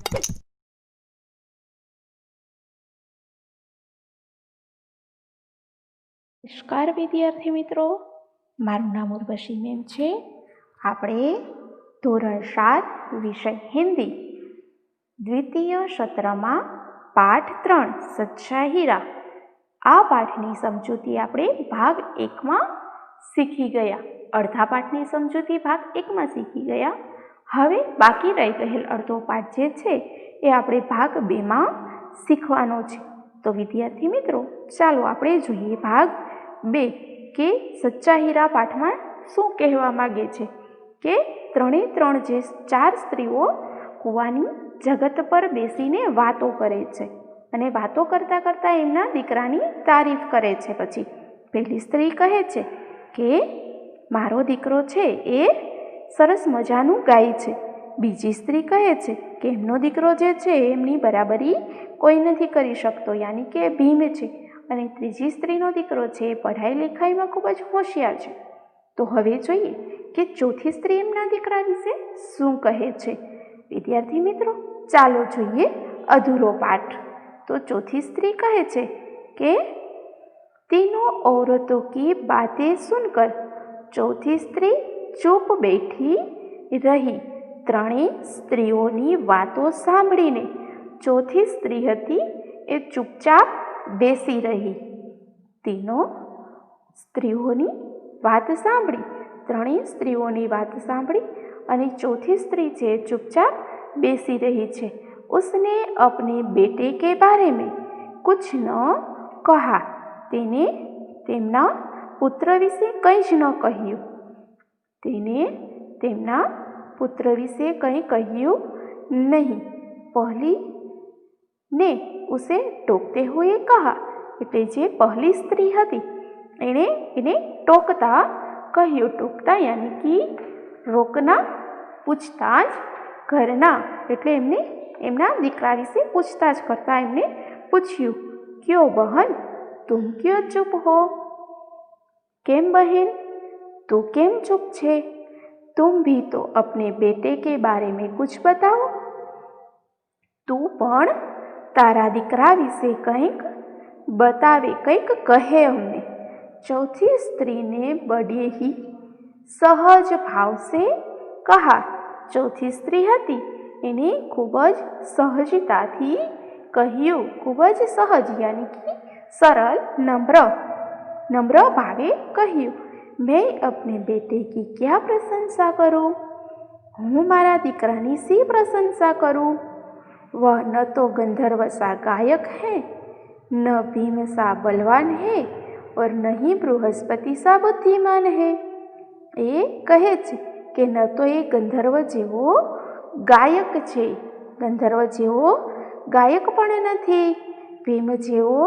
નમસ્કાર વિદ્યાર્થી મિત્રો, મારું નામ ઉર્વશી મેમ છે. આપણે ધોરણ 7 વિષય હિન્દી દ્વિતીય સત્રમાં પાઠ 3 સચ્ચા હીરા આ પાઠની સમજૂતી આપણે ભાગ 1માં શીખી ગયા. અડધા પાઠની સમજૂતી ભાગ 1માં શીખી ગયા. હવે બાકી રહી ગયેલ અડધો પાઠ જે છે એ આપણે ભાગ 2માં શીખવાનો છે. તો વિદ્યાર્થી મિત્રો, ચાલો આપણે જોઈએ ભાગ 2 કે સચ્ચા હીરા પાઠમાં શું કહેવા માગે છે કે ત્રણે ત્રણ જે 4 સ્ત્રીઓ કૂવાની જગત પર બેસીને વાતો કરે છે અને વાતો કરતાં કરતાં એમના દીકરાની તારીફ કરે છે. પછી પહેલી સ્ત્રી કહે છે કે મારો દીકરો છે એ સરસ મજાનું ગાય છે. બીજી સ્ત્રી કહે છે કે એમનો દીકરો જે છે એમની બરાબરી કોઈ નથી કરી શકતો, યાની કે ભીમ છે. અને ત્રીજી સ્ત્રીનો દીકરો છે એ પઢાઈ લિખાઈમાં ખૂબ જ હોશિયાર છે. તો હવે જોઈએ કે ચોથી સ્ત્રી એમના દીકરા વિશે શું કહે છે. વિદ્યાર્થી મિત્રો, ચાલો જોઈએ અધૂરો પાઠ. તો ચોથી સ્ત્રી કહે છે કે तीनों औरतों की बातें सुनकर चौथी स्त्री चुप बैठी रही. ત્રણેય સ્ત્રીઓની વાતો સાંભળીને ચોથી સ્ત્રી હતી એ ચૂપચાપ બેસી રહી. તીનો સ્ત્રીઓની વાત સાંભળી, ત્રણેય સ્ત્રીઓની વાત સાંભળી અને ચોથી સ્ત્રી છે ચૂપચાપ બેસી રહી છે. उसने अपने बेटे के बारे में कुछ न कहा. તેને તેમના પુત્ર વિશે કંઈ જ ન કહ્યું. તેને તેમના પુત્ર વિશે કંઈ કહ્યું નહીં. પહેલી ને ઉસે ટોકતે હુએ કહા. એટલે જે પહેલી સ્ત્રી હતી એને ટોકતા કહ્યું. ટોકતા યાની કે રોકના, પૂછતાછ ઘરના. એટલે એમને એમના દીકરા વિશે પૂછતાછ કરતા એમને પૂછ્યું, ક્યો બહન तुम क्यों चुप हो? કેમ બહેન, તું કેમ ચૂપ છે? तुम भी तो अपने बेटे के बारे में कुछ बताओ. તું પણ તારા દીકરા વિશે કંઈક બતાવે, કંઈક કહે અમને. चौथी स्त्री ने बड़े ही सहज भाव से कहा. ચોથી સ્ત્રી હતી એને ખૂબ જ સહજતાથી કહ્યું. ખૂબ જ સહજ યાની કે सरल, नम्र भावे કહ્યું, मैं अपने बेटे की क्या प्रशंसा करूं? હું મારા દીકરાની સી પ્રશંસા કરું? वह न तो गंधर्व सा गायक है, न भीम सा बलवान है और न ही बृहस्पति सा बुद्धिमान है. એ કહે છે કે ન તો એ ગંધર્વ જેવો ગાયક છે, ગંધર્વ જેવો ગાયક પણ નથી, ભીમ જેવો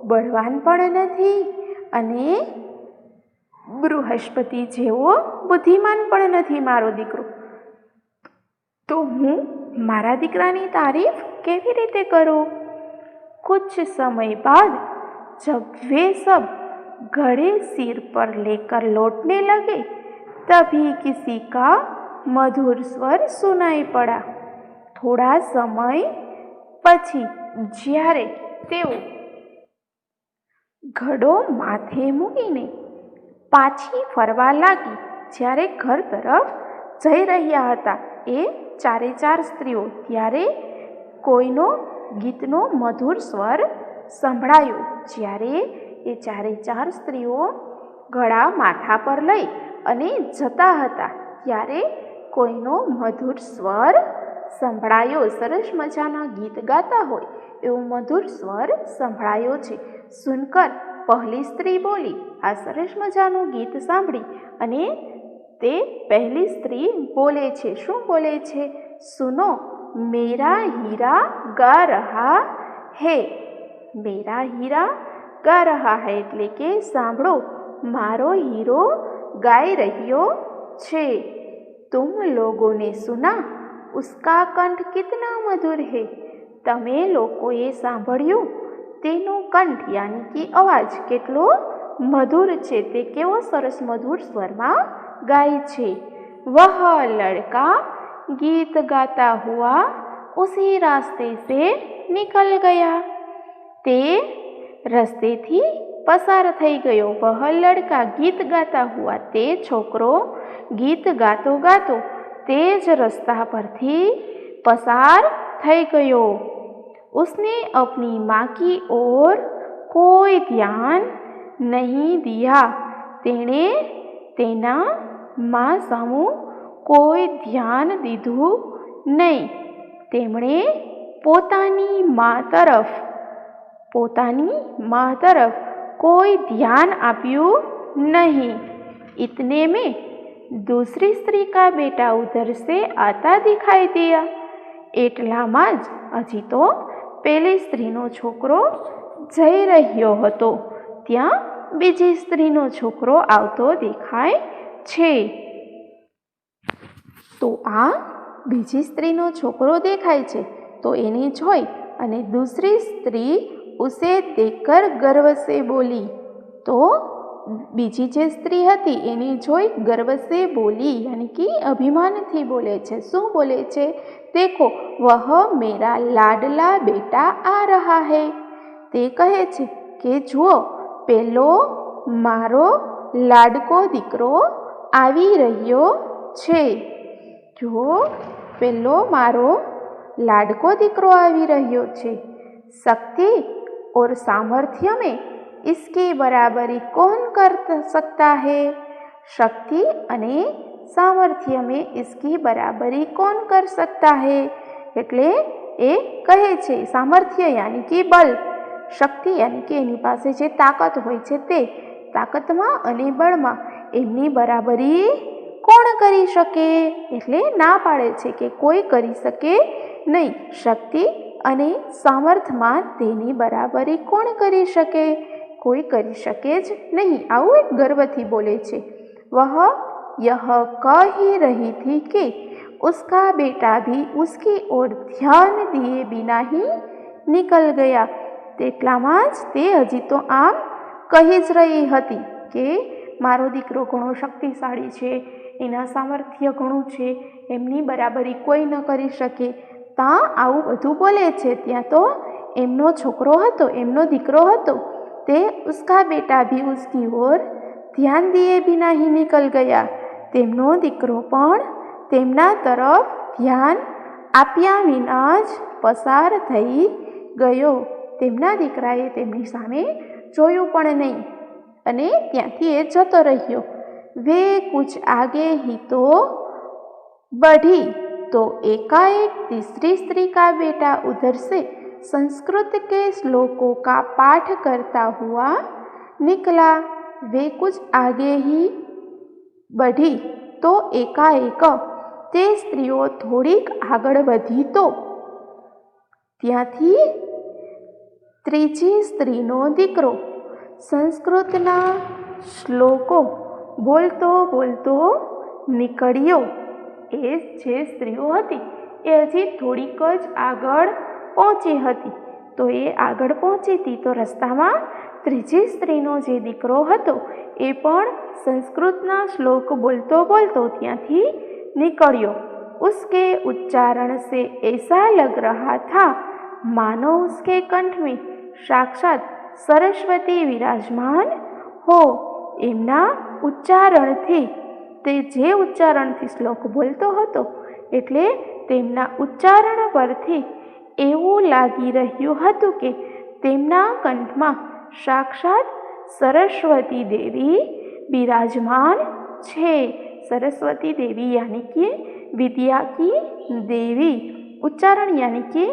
બળવાન પણ નથી અને બૃહસ્પતિ જેવો બુદ્ધિમાન પણ નથી મારો દીકરો. તો હું મારા દીકરાની તારીફ કેવી રીતે કરું? कुछ समय बाद जब वे सब घड़े सिर पर लेकर लौटने लगे तभी किसी का मधुर स्वर सुनाई पड़ा. થોડા સમય પછી જ્યારે તેઓ ઘડો માથે મૂકીને પાછી ફરવા લાગી, જ્યારે ઘર તરફ જઈ રહ્યા હતા એ 4 સ્ત્રીઓ, ત્યારે કોઈનો ગીતનો મધુર સ્વર સંભળાયો. જ્યારે એ 4 સ્ત્રીઓ ઘડા માથા પર લઈ અને જતા હતા ત્યારે કોઈનો મધુર સ્વર સંભળાયો. સરસ મજાના ગીત ગાતા હોય એવો મધુર સ્વર સંભળાયો છે. સુનકર પહેલી સ્ત્રી બોલી. આ સરસ મજાનું ગીત સાંભળી અને તે પહેલી સ્ત્રી બોલે છે. શું બોલે છે? સુનો મેરા હીરા ગા રહા હૈ. મેરા હીરા ગા રહા હૈ એટલે કે સાંભળો, મારો હીરો ગાઈ રહ્યો છે. तुम लोगों ने सुना उसका कंठ कितना मधुर है. તમે લોકોએ સાંભળ્યું તેનો કંઠ યાની કે અવાજ કેટલો મધુર છે, તે કેવો સરસ મધુર સ્વરમાં ગાય છે. વહ લડકા ગીત ગાતા હુઆ उसी रास्ते से निकल गया। ते रस्ते थी पसार થઈ ગયો। वह लड़का गीत गाता हुआ ते छोकरो गीत गातो गातो तेज रस्ता पर थी पसार થઈ ગયો। उसने अपनी माँ की ओर कोई ध्यान नहीं दिया। तेणे तेना माँ सामु कोई ध्यान दीधुं नहीं। તેમણે પોતાની माँ तरफ कोई ध्यान आप्યું नहीं। इतने में दूसरी स्त्री का बेटा उधर से आता दिखाई दिया। એટલામાં જ હજી તો પેલી સ્ત્રીનો છોકરો જઈ રહ્યો હતો, ત્યાં બીજી સ્ત્રીનો છોકરો આવતો દેખાય છે। તો આ બીજી સ્ત્રીનો છોકરો દેખાય છે તો એને જોઈ અને दूसरी स्त्री उसे देखकर गर्व से बोली। तो બીજી જે સ્ત્રી હતી એને જોઈ गर्व से बोली यानी कि अभिमानથી બોલે છે। શું બોલે છે? देखो वह मेरा लाडला बेटा आ रहा है। તે કહે છે કે જુઓ પેલો મારો લાડકો દીકરો આવી રહ્યો છે। જો પેલો મારો લાડકો દીકરો આવી રહ્યો છે। शक्ति और सामर्थ्य में इसकी बराबरी कौन कर सकता है? शक्ति अने सामर्थ्य में इसकी बराबरी कौन कर सकता है? એટલે એ કહે છે સામર્થ્ય यानी कि बल, शक्ति यानी कि એની પાસે જે તાકાત હોય છે તે તાકાતમાં અને બળમાં એમની બરાબરી કોણ કરી શકે? એટલે ના પાડે છે કે કોઈ કરી શકે નહીં। શક્તિ અને સામર્થ્યમાં તેની બરાબરી કોણ કરી શકે? કોઈ કરી શકે જ નહીં। આવું એક ગર્વથી બોલે છે। वह यह कह ही रही थी कि उसका बेटा भी उसकी ओर ध्यान दिए बिना ही निकल गया। તેટલામાં જ તે હજી તો આમ કહી જ રહી હતી કે મારો દીકરો ઘણો શક્તિશાળી છે, એના સામર્થ્ય ઘણું છે, એમની બરાબરી કોઈ ન કરી શકે। ત્યાં આવું બધું બોલે છે ત્યાં તો એમનો છોકરો હતો, એમનો દીકરો હતો તે उसका बेटा भी उसकी ओर ध्यान दिए बिना ही निकल गया। તેમનો દીકરો પણ તેમના તરફ ધ્યાન આપ્યા વિના જ પસાર થઈ ગયો। તેમના દીકરાએ તેમની સામે જોયું પણ નહીં અને ત્યાંથી એ જતો રહ્યો। वे कुछ आगे ही तो बढ़ी तो एकाएक तीसरी स्त्री का बेटा उधर से संस्कृत के श्लोकों का पाठ करता हुआ निकला। वे कुछ आगे ही बढ़ी तो एकाएक તે સ્ત્રીઓ થોડીક આગળ વધી તો ત્યાંથી ત્રીજી સ્ત્રીનો દીકરો સંસ્કૃતના શ્લોકો બોલતો બોલતો નીકળ્યો। એ જે સ્ત્રીઓ હતી એ હજી થોડીક જ આગળ પહોંચી હતી તો એ આગળ પહોંચી હતી તો રસ્તામાં ત્રીજી સ્ત્રીનો જે દીકરો હતો એ પણ સંસ્કૃતના શ્લોક બોલતો બોલતો ત્યાંથી निकलियो। उसके उच्चारण से ऐसा लग रहा था मानो उसके कंठ में साक्षात सरस्वती विराजमान हो। एमना उच्चारणथी ते जे उच्चारणथी श्लोक बोलतो हतो एटले तेमना उच्चारण परथी एवुं लागी रह्युं हतुं के तेमना कंठमां साक्षात सरस्वती देवी विराजमान छे। सरस्वती देवी यानी कि विद्या की देवी। उच्चारण यानी कि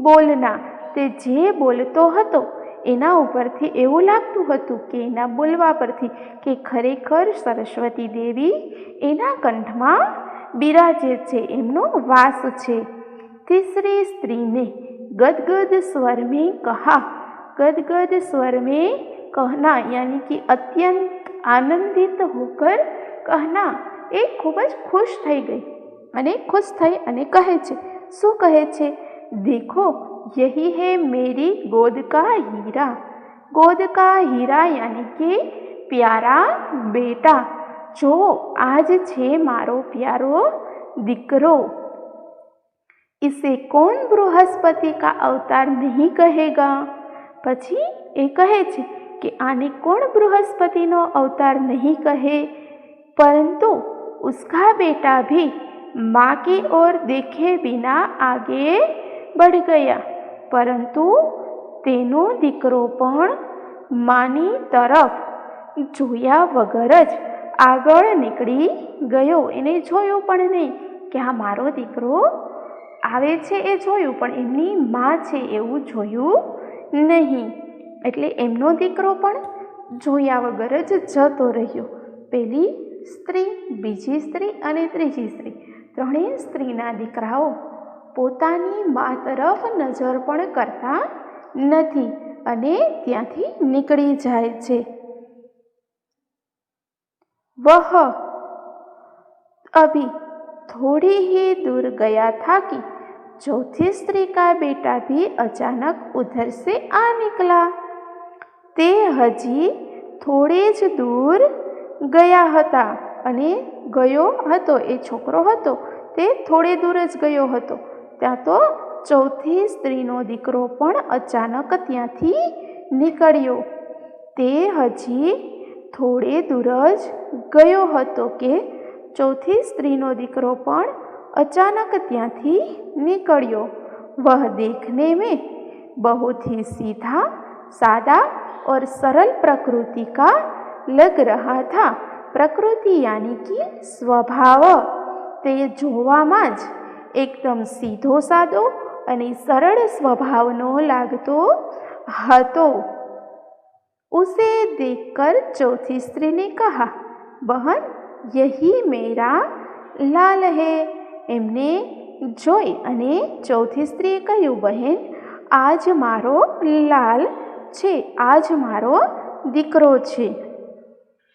बोलना। ते जे बोलतो हतो एना उपरथी एवुं लागतुं हतुं के एना बोलवा परथी के खरेखर सरस्वती देवी एना कंठमां बिराजे छे, एमनो वास छे। तीसरी स्त्री ने गदगद स्वर में कहा। गदगद स्वर में कहना यानी कि अत्यंत आनंदित होकर कहना। એ ખૂબ જ ખુશ થઈ ગઈ અને ખુશ થઈ અને કહે છે શું કહે છે? देखो यही है मेरी गोद का हीरा। गोद का हीरा यानी कि प्यारा बेटा। जो आज छे मारो प्यारो દીકરો। इसे कौन बृहस्पति का अवतार नहीं कहेगा। પછી એ કહે છે કે આને કોણ બૃહસ્પતિનો અવતાર नहीं कहे, परंतु उसका बेटा भी माँ की ओर देखे बिना आगे बढ़ गया, परंतु तेनो दीकरो पण मानी तरफ જોયા વગર જ આગળ નીકળી ગયો. એને જોયું પણ નહીં કે આ મારો દીકરો આવે છે, એ જોયું પણ એમની માં છે એવું જોયું નહીં. એટલે એમનો દીકરો પણ જોયા વગર જ જતો રહ્યો. પેલી સ્ત્રી, બીજી સ્ત્રી અને ત્રીજી સ્ત્રી, ત્રણેય સ્ત્રીના દીકરાઓ પોતાની મા તરફ નજર પણ કરતા નથી અને ત્યાંથી નીકળી જાય છે. वह अभी थोड़ी ही दूर गया था कि चौथी स्त्री का बेटा भी अचानक उधर से आ निकला. ते हजी थोड़े ज दूर गया हता अने गयो हतो, ए छोकरो हतो ते थोड़े दूर ज गयो हतो. त्यां तो चौथी स्त्रीनो दीकरो पण अचानक त्यांथी निकळ्यो. ते हजी थोड़े दूर ज गयो हतो के चौथी स्त्रीनो दीकरो पण अचानक त्यांथी निकळ्यो. वह देखने में बहुत ही सीधा, सादा और सरल प्रकृति का लग रहा था. प्रकृति यानी कि स्वभाव, ते जोवामां ज एकदम सीधो सादो अने सरल स्वभावनो लागतो हतो. उसे देखकर चौथी स्त्री ने कहा, बहन यही मेरा लाल है. एमने जोई अने चौथी स्त्रीए कह्युं, बहन आज मारो लाल छे, आज मारो दीकरो छे.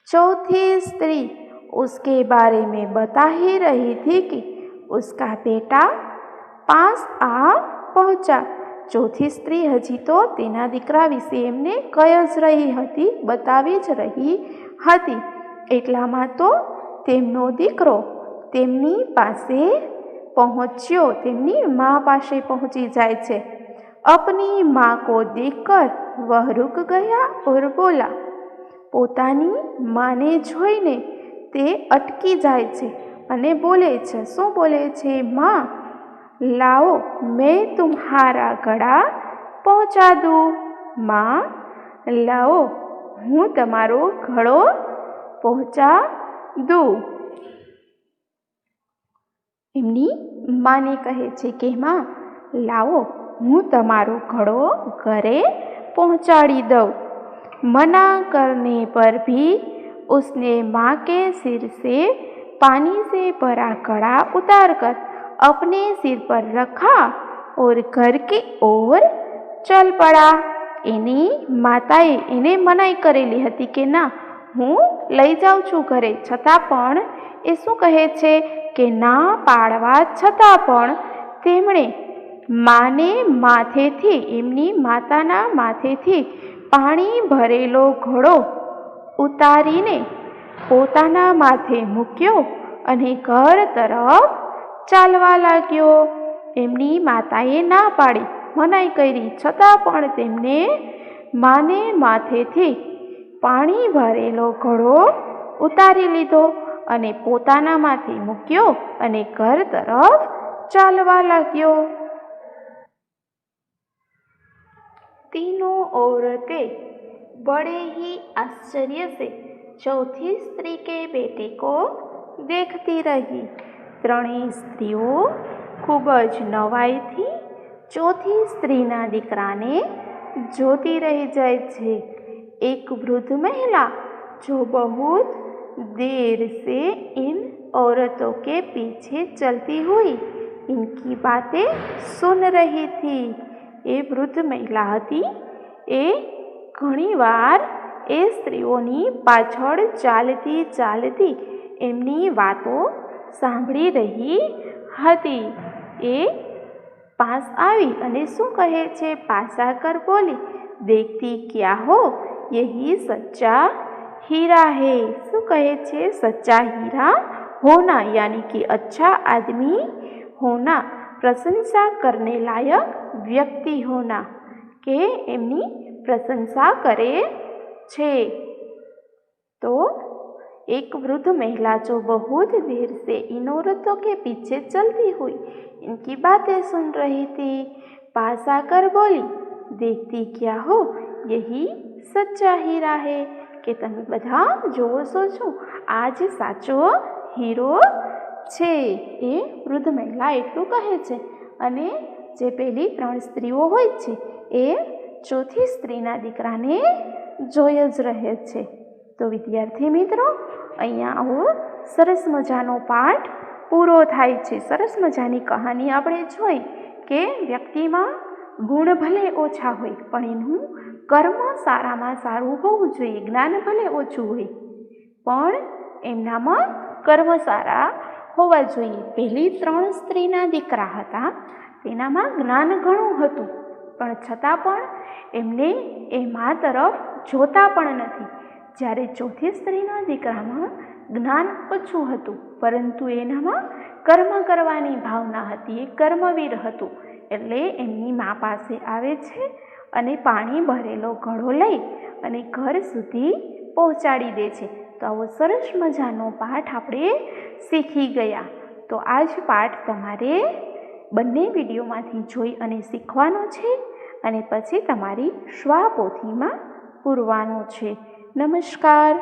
चौथी स्त्री उसके बारे में बता ही रही थी कि उसका बेटा पास आ पहुंचा. चौथी स्त्री हजी तो तेना दीकरा विषे एमने कही ज रही हती, बतावी ज रही हती. એટલામાં તો તેમનો દીકરો તેમની પાસે પહોંચ્યો, તેમની माँ પાસે પહોંચી જાય છે. अपनी माँ को देखकर वह रुक गया और बोला. પોતાની માને જોઈને તે અટકી જાય છે અને બોલે છે. શું બોલે છે? माँ लाओ मैं तुम्हारा गड़ा पहुँचा दूँ. माँ लाओ હું તમારો ઘડો પહોંચા દઉં. એમની માને કહે છે કે માં લાવો હું તમારો ઘડો ઘરે પહોંચાડી દઉં. मना करने पर भी उसने माँ के सिर से पानी से भरा घड़ा उतारकर अपने सिर पर रखा और घर की ओर चल पड़ा. एनी माताए एने मनाई करेली हती के ना हूँ लई जाऊँ छूँ घरे, छतां पण ए शुं कहे छे के ना पाड़वा छतां पण तेमणे माने माथेथी, एमनी माताना माथेथी पाणी भरेलो घड़ो उतारीने पोताना माथे मूक्यो अने घर तरफ चालवा लाग्यो. एमनी माताए ना पाड़ी, मनाई करी, छतां पण तेमणे माने माथेथी पाणी भरेलो घड़ो उतारी लीधो अने पोताना माथे मूक्यो अने घर तरफ चालवा लाग्यो. तीनों औरतें बड़े ही आश्चर्य से चौथी स्त्री के बेटे को देखती रही. ત્રણેય સ્ત્રીઓ ખૂબ જ નવાઈથી ચોથી સ્ત્રીના દીકરાને જોતી રહી જાય છે. एक वृद्ध महिला जो बहुत देर से इन औरतों के पीछे चलती हुई इनकी बातें सुन रही थी. એ વૃદ્ધ મહિલા હતી, એ ઘણીવાર એ સ્ત્રીઓની પાછળ ચાલતી ચાલતી એમની વાતો સાંભળી રહી હતી. એ પાસ આવી અને શું કહે છે? પાસ આકર બોલી, देखती क्या हो यही सच्चा हीरा है. શું કહે છે? सच्चा हीरा होना यानी कि अच्छा आदमी होना प्रशंसा करने लायक व्यक्ति होना के एमनी प्रशंसा करे छे। तो एक वृद्ध महिला जो बहुत देर से इन औरतों के पीछे चलती हुई इनकी बातें सुन रही थी, पास आकर बोली, देखती क्या हो, यही सच्चा हीरा है કે તમે બધા જોવો છો આ જે સાચો હીરો છે। એ વૃદ્ધ મહિલા એટલું કહે છે અને જે પેલી 3 સ્ત્રીઓ હોય છે એ ચોથી સ્ત્રીના દીકરાને જોઈ જ રહે છે। તો વિદ્યાર્થી મિત્રો, અહીંયા આવો સરસ મજાનો પાઠ પૂરો થાય છે। સરસ મજાની કહાની આપણે જોઈ કે વ્યક્તિમાં ગુણ ભલે ઓછા હોય પણ એનું કર્મ સારામાં સારું હોવું જોઈએ। જ્ઞાન ભલે ઓછું હોય પણ એમનામાં કર્મ સારા હોવા જોઈએ। પહેલી 3 સ્ત્રીના દીકરા હતા, તેનામાં જ્ઞાન ઘણું હતું પણ છતાં પણ એમને એ મા તરફ જોતા પણ નથી। જ્યારે ચોથી સ્ત્રીના દીકરામાં જ્ઞાન ઓછું હતું પરંતુ એનામાં કર્મ કરવાની ભાવના હતી, એ કર્મવીર હતું। એટલે એમની મા પાસે આવે છે અને પાણી ભરેલો ઘડો લઈ અને ઘર સુધી પહોંચાડી દે છે। તો આવો સરસ મજાનો પાઠ આપણે શીખી ગયા। તો આ જ પાઠ તમારે બંને વિડીયોમાંથી જોઈ અને શીખવાનો છે અને પછી તમારી સ્વપોથીમાં પૂરવાનો છે। નમસ્કાર।